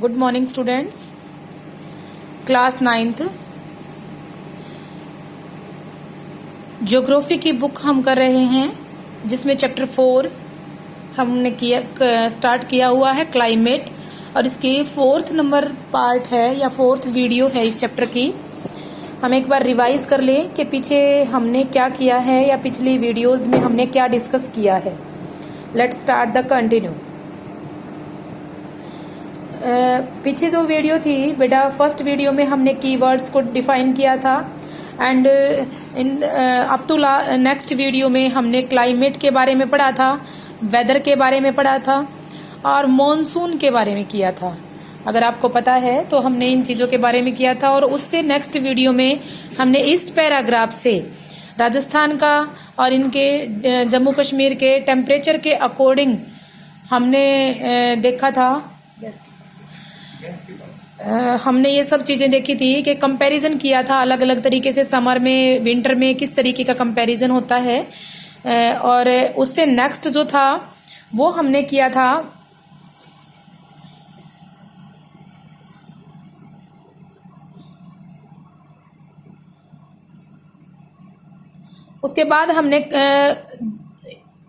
Good morning students. Class 9th geography की book हम कर रहे हैं, जिसमें चैप्टर 4 हमने स्टार्ट किया हुआ है क्लाइमेट, और इसकी 4th नंबर पार्ट है या 4th वीडियो है इस चैप्टर की। हम एक बार रिवाइज कर लें कि पीछे हमने क्या किया है या पिछली वीडियोस में हमने क्या डिस्कस किया है। Let's start the continue. पीछे जो वीडियो थी बेटा, फर्स्ट वीडियो में हमने कीवर्ड्स को डिफाइन किया था, and up to next video में हमने क्लाइमेट के बारे में पढ़ा था, वेदर के बारे में पढ़ा था और मॉनसून के बारे में किया था। अगर आपको पता है तो हमने इन चीजों के बारे में किया था। और उससे नेक्स्ट वीडियो में हमने इस पैराग्राफ से राजस्थान का और इनके जम्मू कश्मीर के टेम्परेचर के अकॉर्डिंग हमने देखा था। हमने ये सब चीजें देखी थी कि कंपैरिजन किया था अलग अलग तरीके से, समर में विंटर में किस तरीके का कंपैरिजन होता है। और उससे नेक्स्ट जो था वो हमने किया था उसके बाद हमने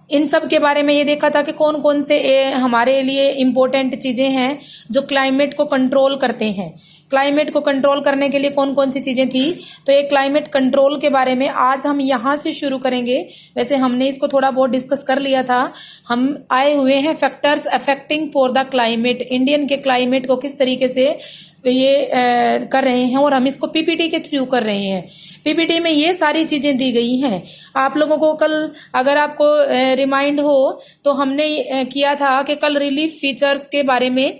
इन सब के बारे में ये देखा था कि कौन कौन से हमारे लिए इम्पोर्टेंट चीजें हैं जो क्लाइमेट को कंट्रोल करते हैं। क्लाइमेट को कंट्रोल करने के लिए कौन कौन सी चीजें थी, तो ये क्लाइमेट कंट्रोल के बारे में आज हम यहाँ से शुरू करेंगे। वैसे हमने इसको थोड़ा बहुत डिस्कस कर लिया था। हम आए हुए हैं factors affecting for the climate, Indian के क्लाइमेट को किस तरीके से ये कर रहे हैं, और हम इसको पीपीटी के थ्रू कर रहे हैं। पीपीटी में ये सारी चीजें दी गई हैं। आप लोगों को कल अगर आपको रिमाइंड हो तो हमने किया था कि कल रिलीफ फीचर्स के बारे में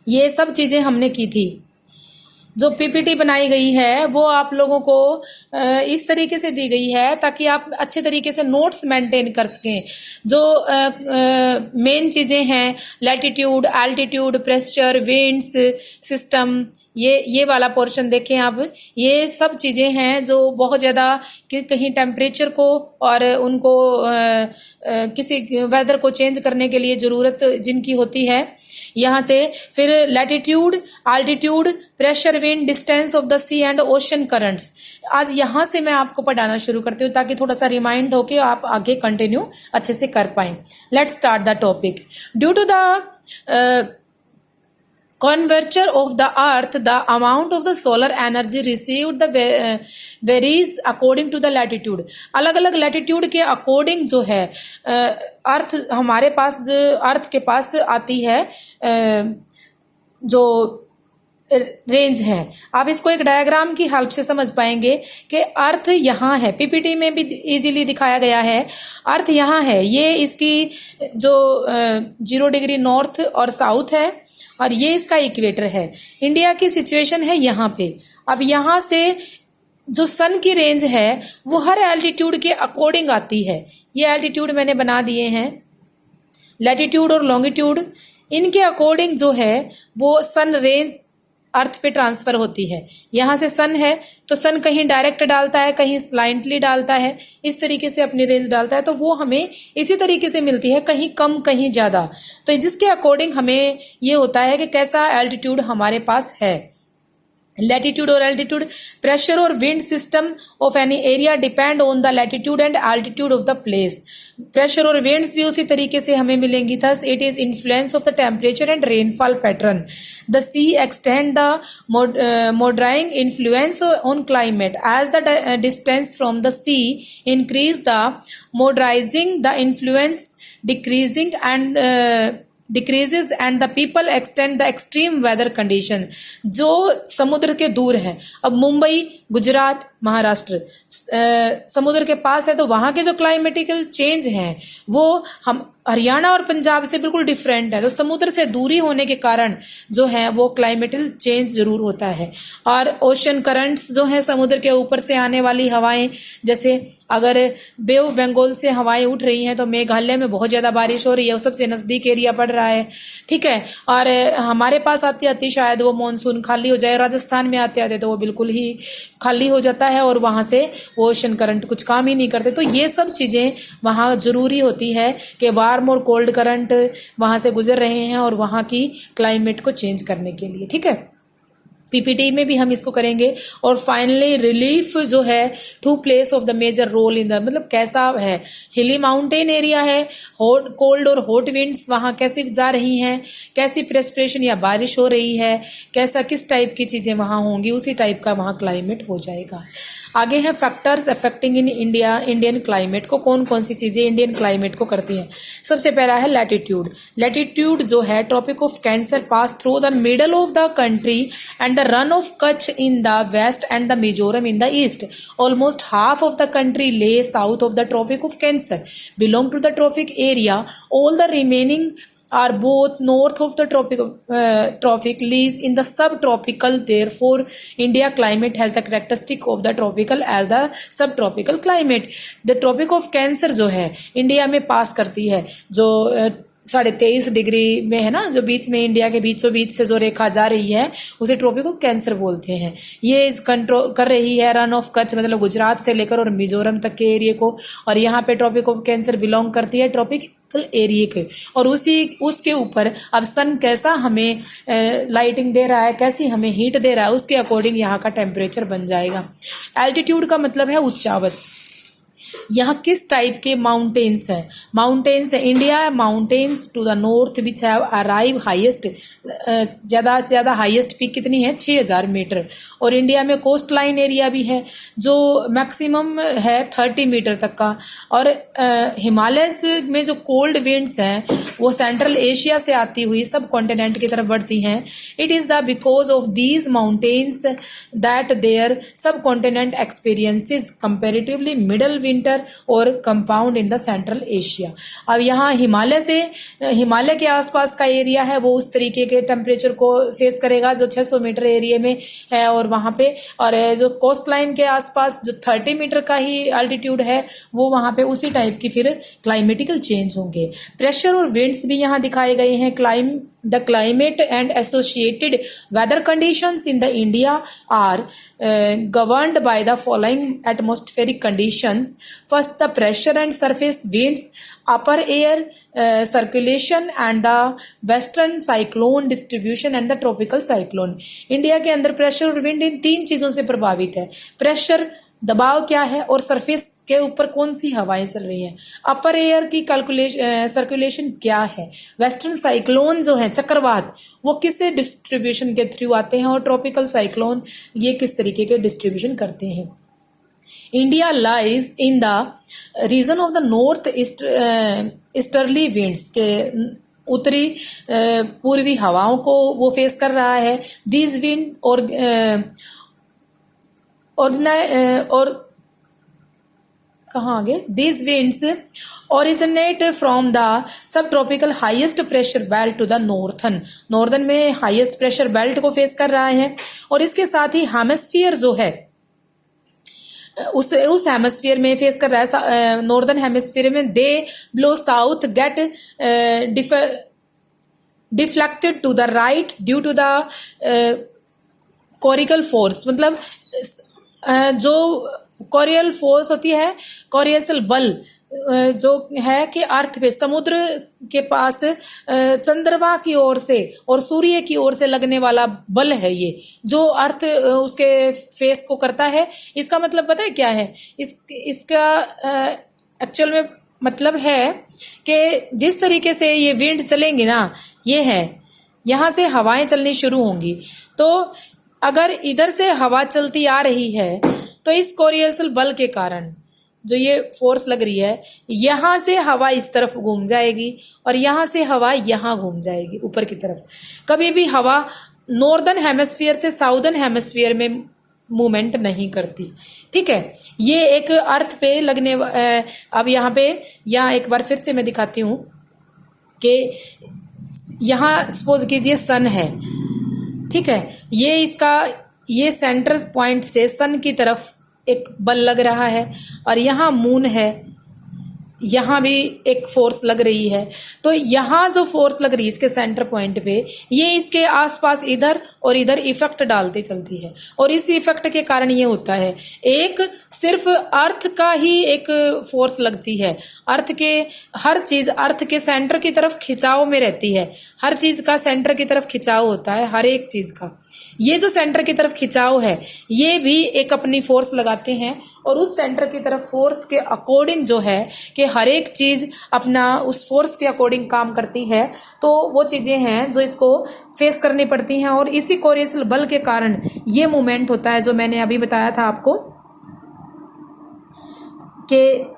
ये सब चीजें हमने की थी। जो पीपीटी बनाई गई है वो आप लोगों को इस तरीके से दी गई है ताकि आप अच्छे तरीके से नोट्स मेंटेन कर सकें। जो मेन चीजें हैं, latitude, altitude, pressure, winds, system, ये वाला पोर्शन देखें आप। ये सब चीजें हैं जो बहुत ज्यादा कहीं टेम्परेचर को और उनको किसी वेदर को चेंज करने के लिए जरूरत जिनकी होती है। यहाँ से फिर latitude, altitude, pressure, wind, distance of the sea and ocean currents. आज यहाँ से मैं आपको पढ़ाना शुरू करती हूँ ताकि थोड़ा सा रिमाइंड हो के आप आगे कंटिन्यू अच्छे से कर पाए। Let's start the topic. Due to the curvature of the earth, the amount of the solar energy received varies according to the latitude। अलग अलग लैटिट्यूड के अकॉर्डिंग जो है अर्थ हमारे पास, अर्थ के पास आती है जो रेंज है। आप इसको एक डायग्राम की हेल्प से समझ पाएंगे कि अर्थ यहाँ है। पीपीटी में भी इजीली दिखाया गया है। अर्थ यहाँ है, ये इसकी जो 0 डिग्री नॉर्थ और साउथ है, और ये इसका इक्वेटर है। इंडिया की सिचुएशन है यहाँ पे। अब यहाँ से जो सन की रेंज है वो हर एल्टीट्यूड के अकॉर्डिंग आती है। ये एल्टीट्यूड मैंने बना दिए हैं, लैटिट्यूड और लॉन्गिट्यूड। इनके अकॉर्डिंग जो है वो सन रेंज अर्थ पे ट्रांसफर होती है। यहाँ से सन है तो सन कहीं डायरेक्ट डालता है, कहीं स्लाइंटली डालता है, इस तरीके से अपनी रेंज डालता है। तो वो हमें इसी तरीके से मिलती है, कहीं कम कहीं ज्यादा। तो जिसके अकॉर्डिंग हमें ये होता है कि कैसा एल्टीट्यूड हमारे पास है। लैटिट्यूड और एल्टीट्यूड, प्रेशर और wind system of any area depend on the latitude and altitude of the place. Pressure और विंड्स भी उसी तरीके से हमें मिलेंगी। Thus it is influence of the temperature and rainfall pattern. The sea extend the moderating influence on climate as the distance from the sea increase the moderating the influence decreases and the people extend the extreme weather condition। जो समुद्र के दूर है, अब मुंबई, गुजरात, महाराष्ट्र समुद्र के पास है, तो वहां के जो क्लाइमेटिकल चेंज हैं वो हम हरियाणा और पंजाब से बिल्कुल डिफरेंट है। तो समुद्र से दूरी होने के कारण जो है वो क्लाइमेटिकल चेंज जरूर होता है। और ओशन करंट्स जो है समुद्र के ऊपर से आने वाली हवाएं, जैसे अगर बे ऑफ बंगाल से हवाएं उठ रही हैं तो मेघालय में बहुत ज्यादा बारिश हो रही है, वो सबसे नजदीक एरिया पड़ रहा है, ठीक है। और हमारे पास आती आती शायद वो मानसून खाली हो जाए, राजस्थान में आते आते तो वो बिल्कुल ही खाली हो जाता है और वहां से ओशन करंट कुछ काम ही नहीं करते। तो ये सब चीजें वहां जरूरी होती है कि वार्म और कोल्ड करंट वहां से गुजर रहे हैं और वहां की क्लाइमेट को चेंज करने के लिए। ठीक है, पीपीटी में भी हम इसको करेंगे। और फाइनली रिलीफ जो है to place of the major role in the, मतलब कैसा है, हिली माउंटेन एरिया है, हॉट कोल्ड और हॉट विंड्स वहां कैसे जा रही हैं, कैसी प्रेस्पिरेशन या बारिश हो रही है, कैसा किस टाइप की चीजें वहां होंगी, उसी टाइप का वहां क्लाइमेट हो जाएगा। आगे है factors affecting in India Indian climate को, कौन कौन सी चीजें इंडियन क्लाइमेट को करती हैं। सबसे पहला है लैटिट्यूड। लैटिट्यूड जो है, Tropic of Cancer pass through the middle of the country and the Rann of Kutch in the west and the Mizoram in the east. Almost half of the country lie south of the Tropic of Cancer belong to the tropic area. All the remaining are both north of the tropic lies in the subtropical. Therefore India climate has the characteristic of the tropical as the subtropical climate. The tropic of cancer जो है India में पास करती है, जो 23.5 degree में है ना, जो बीच में इंडिया के बीचों बीच से जो रेखा जा रही है उसे ट्रॉपिक ऑफ कैंसर बोलते हैं। ये कंट्रोल कर रही है रन ऑफ कच्छ, मतलब गुजरात से लेकर और मिजोरम तक के एरिया को। और यहाँ पे ट्रॉपिक ऑफ कैंसर बिलोंग करती है ट्रॉपिकल एरिया के। और उसके ऊपर अब सन कैसा हमें लाइटिंग दे रहा है, कैसी हमें हीट दे रहा है, उसके अकॉर्डिंग यहाँ का टेम्परेचर बन जाएगा। एल्टीट्यूड का मतलब है ऊंचावत। यहाँ किस टाइप के माउंटेन्स हैं? माउंटेन्स है India mountains to the north which have arrive highest, ज्यादा से ज्यादा हाईएस्ट पीक कितनी है? 6000 मीटर। और इंडिया में कोस्ट लाइन एरिया भी है जो मैक्सिमम है 30 मीटर तक का। और हिमालय में जो कोल्ड विंड्स हैं वो सेंट्रल एशिया से आती हुई सब कॉन्टिनेंट की तरफ बढ़ती हैं। It is the because of these mountains that there subcontinent experiences comparatively middle winter और compound in the central Asia. अब यहाँ हिमालय के आसपास का एरिया है वो उस तरीके के टेम्परेचर को फेस करेगा जो 600 मीटर एरिया में है और वहां पे। और जो कोस्ट लाइन के आसपास जो 30 मीटर का ही अल्टीट्यूड है वो वहां पे उसी टाइप की फिर क्लाइमेटिकल चेंज होंगे। प्रेशर और विंड्स भी यहाँ दिखाए गए हैं। The climate and associated weather conditions in the India are governed by the following atmospheric conditions. First, the pressure and surface winds, upper air circulation and the western cyclone distribution and the tropical cyclone. India के अंदर pressure और wind in 3 चीजों से प्रभावित है। Pressure दबाव क्या है और सरफेस के ऊपर कौन सी हवाएं चल रही हैं, अपर एयर की सर्कुलेशन क्या है, वेस्टर्न साइक्लोन जो है चक्रवात वो किस डिस्ट्रीब्यूशन के थ्रू आते हैं और ट्रॉपिकल साइक्लोन ये किस तरीके के डिस्ट्रीब्यूशन करते हैं। India lies in the region of the north easterly winds के उत्तरी पूर्वी हवाओं को वो फेस कर रहा है। दीज विंड और कहाँ आगे, these winds originate from the subtropical highest pressure belt to the northern में highest pressure belt को फेस कर रहा है। और इसके साथ ही हेमिस्फीयर जो है उस हेमिस्फीयर में फेस कर रहा है। नॉर्दर्न हेमिस्फीयर में they blow south get deflected to the right due to the Coriolis force, मतलब जो कोरियल फोर्स होती है, कोरियल बल जो है कि अर्थ पे समुद्र के पास चंद्रमा की ओर से और सूर्य की ओर से लगने वाला बल है ये जो अर्थ उसके फेस को करता है। इसका मतलब पता है क्या है? इसका एक्चुअल में मतलब है कि जिस तरीके से ये विंड चलेंगे ना, ये है यहां से हवाएं चलनी शुरू होंगी। तो अगर इधर से हवा चलती आ रही है तो इस कोरियल बल के कारण जो ये फोर्स लग रही है, यहां से हवा इस तरफ घूम जाएगी और यहां से हवा यहां घूम जाएगी ऊपर की तरफ। कभी भी हवा नॉर्दर्न हेमिस्फीयर से साउदर्न हेमिस्फीयर में मूवमेंट नहीं करती। ठीक है, ये एक अर्थ पे लगने अब यहाँ एक बार फिर से मैं दिखाती हूं कि यहाँ सपोज कीजिए सन है। ठीक है, ये सेंटर पॉइंट से सन की तरफ एक बल लग रहा है और यहाँ मून है यहाँ भी एक फोर्स लग रही है, तो यहाँ जो फोर्स लग रही है इसके सेंटर पॉइंट पे, ये इसके आसपास इधर और इधर इफेक्ट डालती चलती है, और इस इफेक्ट के कारण ये होता है, एक सिर्फ अर्थ का ही एक फोर्स लगती है, अर्थ के हर चीज अर्थ के सेंटर की तरफ खिंचाव में रहती है, हर चीज का सेंटर की तरफ खिंचाव होता है, हर एक चीज का। ये जो सेंटर की तरफ खिंचाव है, ये भी एक अपनी फोर्स लगाते हैं, और उस सेंटर की तरफ फोर्स के अकॉर्डिंग जो है कि हर एक चीज अपना उस फोर्स के अकॉर्डिंग काम करती है, तो वो चीजें हैं जो इसको फेस करनी पड़ती हैं, और इसी कोरियल बल के कारण ये मूवमेंट होता है जो मैंने अभी बताया था आपको कि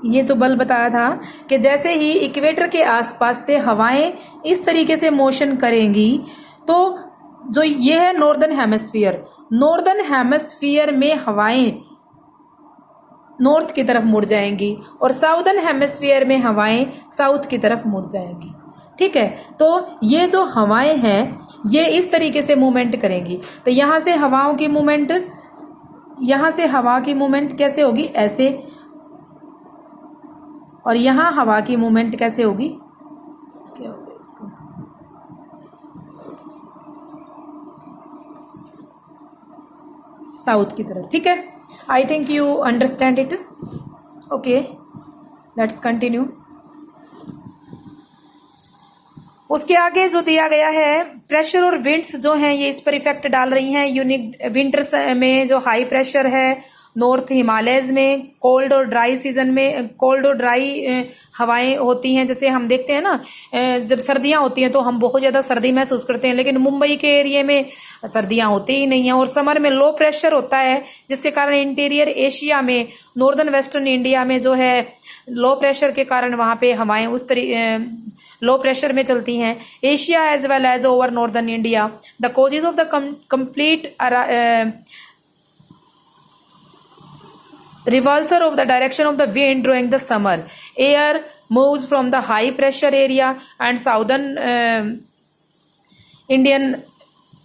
ये जो बल बताया था कि जैसे ही इक्वेटर के आसपास से हवाएं इस तरीके से मोशन करेंगी, तो जो ये है नॉर्दर्न हेमिस्फीयर, नॉर्दर्न हेमिस्फीयर में हवाएं नॉर्थ की तरफ मुड़ जाएंगी, और साउदर्न हेमिस्फीयर में हवाएं साउथ की तरफ मुड़ जाएंगी। ठीक है, तो ये जो हवाएं हैं ये इस तरीके से मूवमेंट करेंगी। तो यहां से हवाओं की मूवमेंट, यहां से हवा की मूवमेंट कैसे होगी, ऐसे, और यहां हवा की मूवमेंट कैसे होगी, क्या होगा इसको, साउथ की तरफ। ठीक है, I think you understand it. Okay, let's continue. उसके आगे जो दिया गया है, प्रेशर और विंड्स जो हैं ये इस पर इफेक्ट डाल रही हैं। यूनिक विंटर्स में जो हाई प्रेशर है, नॉर्थ हिमालयज में कोल्ड और ड्राई सीजन में कोल्ड और ड्राई हवाएं होती हैं। जैसे हम देखते हैं ना, जब सर्दियां होती हैं तो हम बहुत ज्यादा सर्दी महसूस करते हैं, लेकिन मुंबई के एरिया में सर्दियां होती ही नहीं है। और समर में लो प्रेशर होता है, जिसके कारण इंटीरियर एशिया में, नॉर्दर्न वेस्टर्न इंडिया में जो है लो प्रेशर के कारण वहां पे हवाएं उस लो प्रेशर में चलती हैं। Asia as well as over northern India, the causes of the complete reversal of the direction of the wind during the summer. Air moves from the high pressure area and southern Indian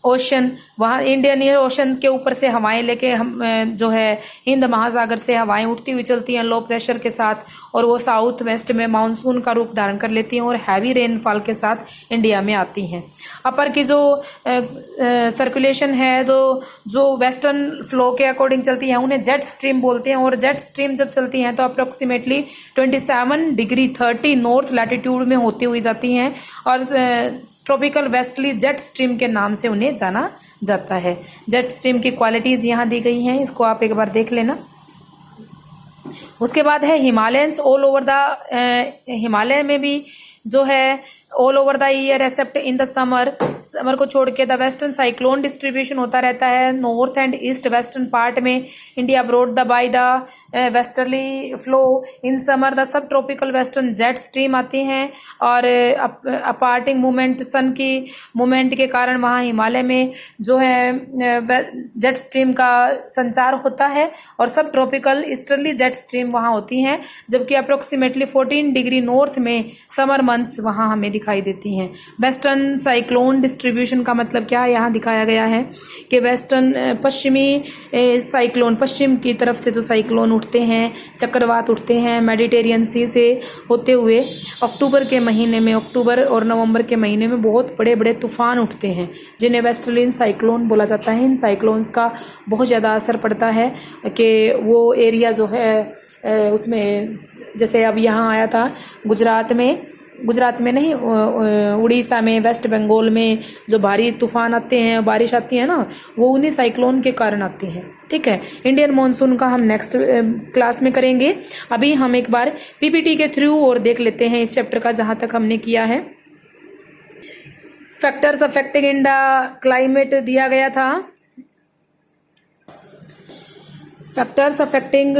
ocean, वहां Indian ocean के ऊपर से हवाएं लेके हम जो है हिंद महासागर से हवाएं उठती हुई चलती हैं लो प्रेशर के साथ, और वो साउथ वेस्ट में मानसून का रूप धारण कर लेती हैं और हैवी रेनफॉल के साथ इंडिया में आती हैं। अपर की जो सर्कुलेशन है, जो वेस्टर्न फ्लो के अकॉर्डिंग चलती है उन्हें जेट स्ट्रीम बोलते हैं, और जेट स्ट्रीम जब चलती हैं तो अप्रोक्सीमेटली 27 डिग्री 30 नॉर्थ लैटिट्यूड में होती हुई जाती हैं, और ट्रॉपिकल वेस्टली जेट स्ट्रीम के नाम से उन्हें जाना जाता है। जेट स्ट्रीम की क्वालिटीज यहां दी गई हैं, इसको आप एक बार देख लेना। उसके बाद है Himalayans all over the, Himalaya में भी जो है all over the year accept in the summer, summer को छोड़ के द वेस्टर्न साइक्लोन डिस्ट्रीब्यूशन होता रहता है north and east western part में। India broad the by the westerly flow in summer the subtropical western jet stream आती हैं, और अपार्टिंग मूवमेंट सन की मूवमेंट के कारण वहां हिमालय में जो है जेट स्ट्रीम का संचार होता है, और सब ट्रॉपिकल ईस्टर्ली जेट स्ट्रीम वहां होती हैं, जबकि अप्रोक्सीमेटली 14 डिग्री नॉर्थ में समर मंथ्स वहां हमें दिखाई देती हैं। वेस्टर्न साइक्लोन डिस्ट्रीब्यूशन का मतलब क्या है, यहाँ दिखाया गया है कि वेस्टर्न पश्चिमी साइक्लोन, पश्चिम की तरफ से जो साइक्लोन उठते हैं, चक्रवात उठते हैं मेडिटेरियन सी से होते हुए अक्टूबर के महीने में, अक्टूबर और नवंबर के महीने में बहुत बड़े बड़े तूफान उठते हैं, जिन्हें वेस्टर्लिन साइक्लोन बोला जाता है। इन साइक्लोन्स का बहुत ज़्यादा असर पड़ता है कि वो एरिया जो है उसमें, जैसे अब यहाँ आया था गुजरात में नहीं, उड़ीसा में, वेस्ट बंगाल में जो भारी तूफान आते हैं, बारिश आती है ना, वो उन्हीं साइक्लोन के कारण आती है। ठीक है, इंडियन मॉनसून का हम नेक्स्ट क्लास में करेंगे। अभी हम एक बार पीपीटी के थ्रू और देख लेते हैं इस चैप्टर का, जहां तक हमने किया है। Factors affecting in the climate दिया गया था। फैक्टर्स अफेक्टिंग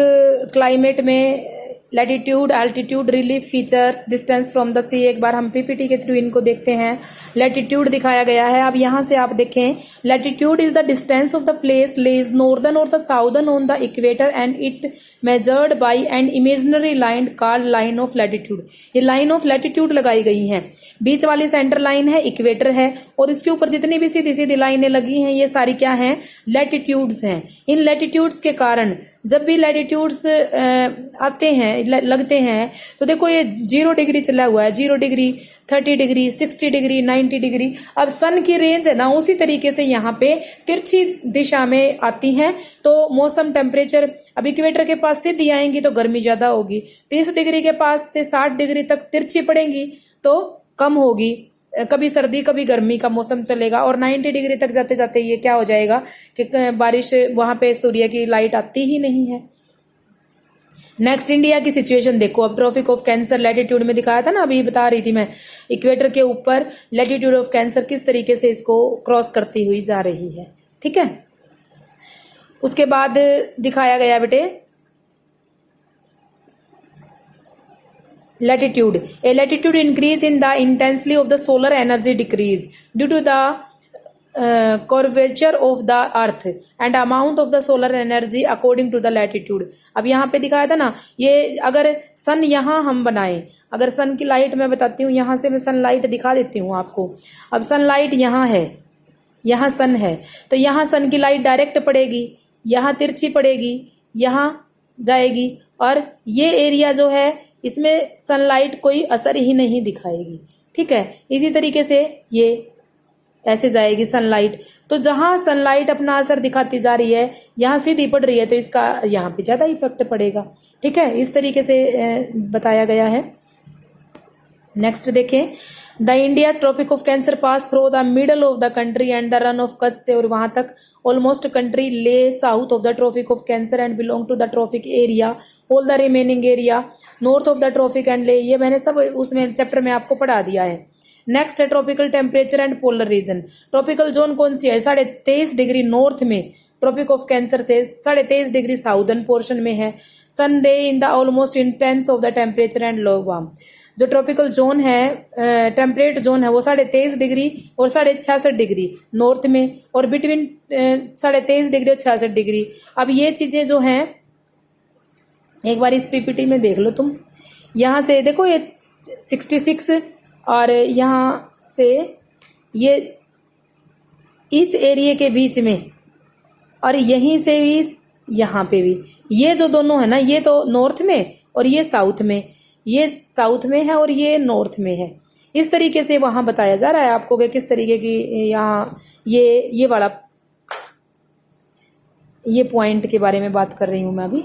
क्लाइमेट में latitude, altitude, relief features, distance from the sea. एक बार हम पीपीटी के थ्रू इनको देखते हैं। लैटिट्यूड दिखाया गया है। अब यहां से आप देखें, latitude is the distance of the place lies northern और the southern on the equator and it measured by and imaginary line called line of latitude. ये लाइन ऑफ लैटिट्यूड लगाई गई है। बीच वाली सेंटर लाइन है, इक्वेटर है, और इसके ऊपर जितनी भी सीधी सीधी लाइनें लगी हैं ये सारी क्या हैं, लैटिट्यूड्स हैं। इन लैटिट्यूड्स के कारण जब भी लैटिट्यूड्स आते हैं, लगते हैं, तो देखो ये 0 डिग्री चला हुआ है, 0 डिग्री, 30 डिग्री, 60 डिग्री, 90 डिग्री। अब सन की रेंज है ना उसी तरीके से यहाँ पे तिरछी दिशा में आती हैं, तो मौसम टेम्परेचर अब इक्वेटर के पास सीधी आएंगी तो गर्मी ज्यादा होगी, 30 डिग्री के पास से 60 डिग्री तक तिरछी पड़ेंगी तो कम होगी, कभी सर्दी कभी गर्मी का मौसम चलेगा। और 90 डिग्री तक जाते जाते ये क्या हो जाएगा कि बारिश, वहां पे सूर्य की लाइट आती ही नहीं है। नेक्स्ट इंडिया की सिचुएशन देखो। अब ट्रॉपिक ऑफ कैंसर लैटिट्यूड में दिखाया था ना, अभी बता रही थी मैं, इक्वेटर के ऊपर लैटिट्यूड ऑफ कैंसर किस तरीके से इसको क्रॉस करती हुई जा रही है। ठीक है, उसके बाद दिखाया गया बेटे latitude. A latitude increase in the intensity of the solar energy decrease due to the curvature of the earth and amount of the solar energy according to the latitude. अब यहाँ पे दिखाया था ना, ये अगर सन यहाँ हम बनाए, अगर सन की लाइट मैं बताती हूँ, यहाँ से मैं सन लाइट दिखा देती हूँ आपको। अब सन लाइट यहाँ है, यहाँ सन है, तो यहाँ सन की लाइट डायरेक्ट पड़ेगी, यहाँ तिरछी पड़ेगी, यहाँ जाएगी, और ये एरिया जो है इसमें सनलाइट कोई असर ही नहीं दिखाएगी। ठीक है, इसी तरीके से ये ऐसे जाएगी सनलाइट, तो जहां सनलाइट अपना असर दिखाती जा रही है, यहां सीधी पड़ रही है, तो इसका यहाँ पे ज्यादा इफेक्ट पड़ेगा। ठीक है, इस तरीके से बताया गया है। नेक्स्ट देखें, the India Tropic of Cancer pass through the middle of the country and the Rann of Kutch से और वहां तक almost country lie south of the Tropic of Cancer and belong to the tropic area, all the remaining area north of the tropic and lie, ये मैंने सब उसमें chapter में आपको पढ़ा दिया है। नेक्स्ट है tropical temperature and polar region. Tropical zone कौन सी है, 23.5 डिग्री नॉर्थ में, ट्रॉपिक ऑफ कैंसर से 23.5 डिग्री साउदर्न पोर्शन में है। Sun day in the almost intense of the temperature and low warm. जो ट्रॉपिकल जोन है, टेम्परेट जोन है, वो 23.5 डिग्री और 66.5 डिग्री नॉर्थ में, और बिटवीन 23.5 डिग्री और 66 डिग्री। अब ये चीजें जो हैं एक बार इस पीपीटी में देख लो तुम, यहां से देखो ये 66 और यहां से ये इस एरिया के बीच में, और यहीं से भी यहां पे भी, ये जो दोनों है ना, ये तो नॉर्थ में और ये साउथ में, ये साउथ में है और ये नॉर्थ में है। इस तरीके से वहां बताया जा रहा है आपको कि किस तरीके की यहाँ ये वाला ये पॉइंट के बारे में बात कर रही हूं मैं अभी,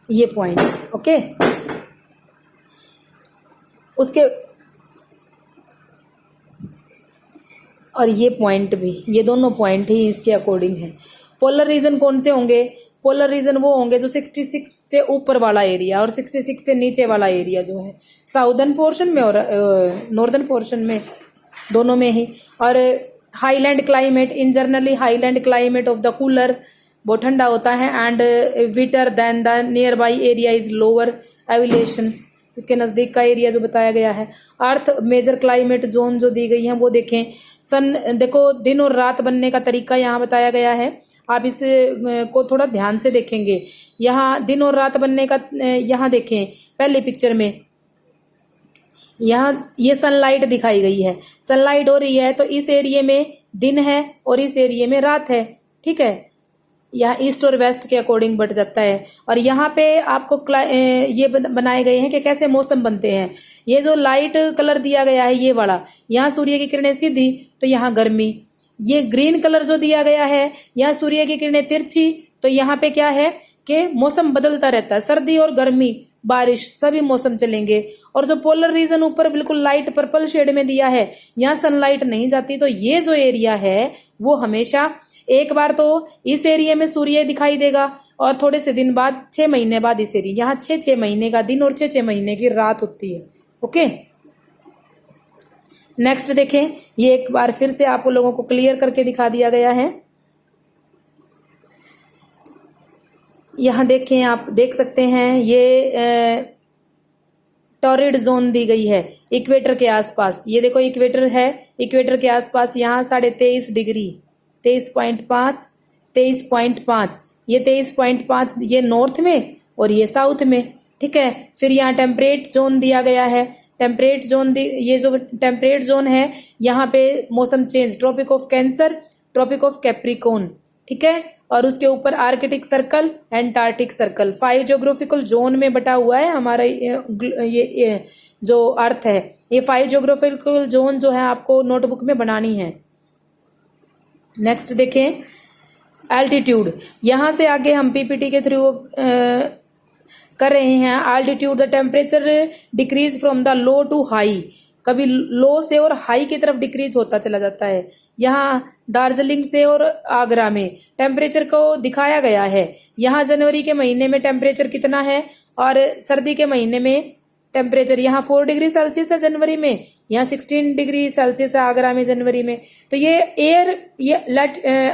ये पॉइंट। ओके, उसके और ये पॉइंट भी, ये दोनों पॉइंट ही इसके अकॉर्डिंग है। पोलर रीजन कौन से होंगे, पोलर रीजन वो होंगे जो 66 से ऊपर वाला एरिया और 66 से नीचे वाला एरिया जो है, साउदर्न पोर्शन में और नॉर्दर्न पोर्शन में, दोनों में ही। और highland climate, in generally highland climate of the cooler, बहुत ठंडा होता है, and wetter than the nearby area is lower elevation, इसके नजदीक का एरिया जो बताया गया है। अर्थ मेजर क्लाइमेट जोन जो दी गई है वो देखें। सन देखो, दिन और रात बनने का तरीका यहाँ बताया गया है, आप इस को थोड़ा ध्यान से देखेंगे। यहाँ दिन और रात बनने का, यहाँ देखें पहली पिक्चर में, यहाँ ये सनलाइट दिखाई गई है, सनलाइट हो रही है, तो इस एरिया में दिन है और इस एरिया में रात है। ठीक है, यहाँ ईस्ट और वेस्ट के अकॉर्डिंग बढ़ जाता है। और यहाँ पे आपको ये बनाए गए हैं कि कैसे मौसम बनते हैं। ये जो लाइट कलर दिया गया है ये वाला, यहाँ सूर्य की किरणें सीधी तो यहाँ गर्मी। ये ग्रीन कलर जो दिया गया है, यहाँ सूर्य की किरणें तिरछी, तो यहाँ पे क्या है कि मौसम बदलता रहता है, सर्दी और गर्मी, बारिश, सभी मौसम चलेंगे। और जो पोलर रीजन ऊपर बिल्कुल लाइट पर्पल शेड में दिया है, यहाँ सनलाइट नहीं जाती, तो ये जो एरिया है वो हमेशा एक बार तो इस एरिया में सूर्य दिखाई देगा और थोड़े से दिन बाद 6 महीने बाद इस एरिया, यहाँ 6 महीने का दिन और 6 महीने की रात होती है। ओके, नेक्स्ट देखें, ये एक बार फिर से आप लोगों को क्लियर करके दिखा दिया गया है। यहाँ देखें, आप देख सकते हैं ये टॉरिड जोन दी गई है इक्वेटर के आसपास। ये देखो इक्वेटर है, इक्वेटर के आसपास यहाँ 23.5 डिग्री, 23.5, 23.5, ये 23.5 ये नॉर्थ में और ये साउथ में। ठीक है, फिर यहाँ टेम्परेट जोन दिया गया है। टेम्परेट जोन ये जो टेम्परेट जोन है यहाँ पे मौसम change, Tropic of Cancer, Tropic of Capricorn. ठीक है, और उसके ऊपर Arctic circle, Antarctic circle, 5 geographical zone में बटा हुआ है हमारा ये जो अर्थ है। ये 5 ज्योग्राफिकल जोन जो है आपको नोटबुक में बनानी है। नेक्स्ट देखें, एल्टीट्यूड। यहां से आगे हम पीपीटी के थ्रू कर रहे हैं। Altitude, the temperature decrease from the low to high, कभी लो से और हाई की तरफ डिक्रीज होता चला जाता है। यहाँ दार्जिलिंग से और आगरा में टेम्परेचर को दिखाया गया है। यहाँ जनवरी के महीने में टेम्परेचर कितना है और सर्दी के महीने में टेम्परेचर, यहाँ 4 डिग्री सेल्सियस है जनवरी में, यहाँ 16 डिग्री सेल्सियस है आगरा में जनवरी में। तो ये एयर ये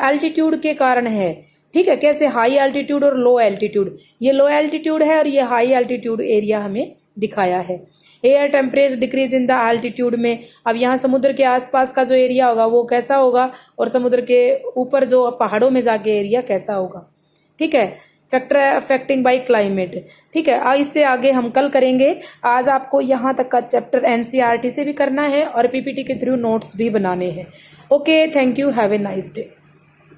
एल्टीट्यूड के कारण है। ठीक है, कैसे हाई एल्टीट्यूड और लो एल्टीट्यूड, ये लो एल्टीट्यूड है और ये हाई एल्टीट्यूड एरिया हमें दिखाया है। Air temperature decrease in the altitude में, अब यहाँ समुद्र के आसपास का जो एरिया होगा वो कैसा होगा और समुद्र के ऊपर जो पहाड़ों में जाके एरिया कैसा होगा। ठीक है, फैक्टर अफेक्टिंग बाय क्लाइमेट। ठीक है, इससे आगे हम कल करेंगे। आज आपको यहाँ तक का चैप्टर एनसीईआरटी से भी करना है और पीपीटी के थ्रू नोट्स भी बनाने हैं। Okay, thank you, have a nice day.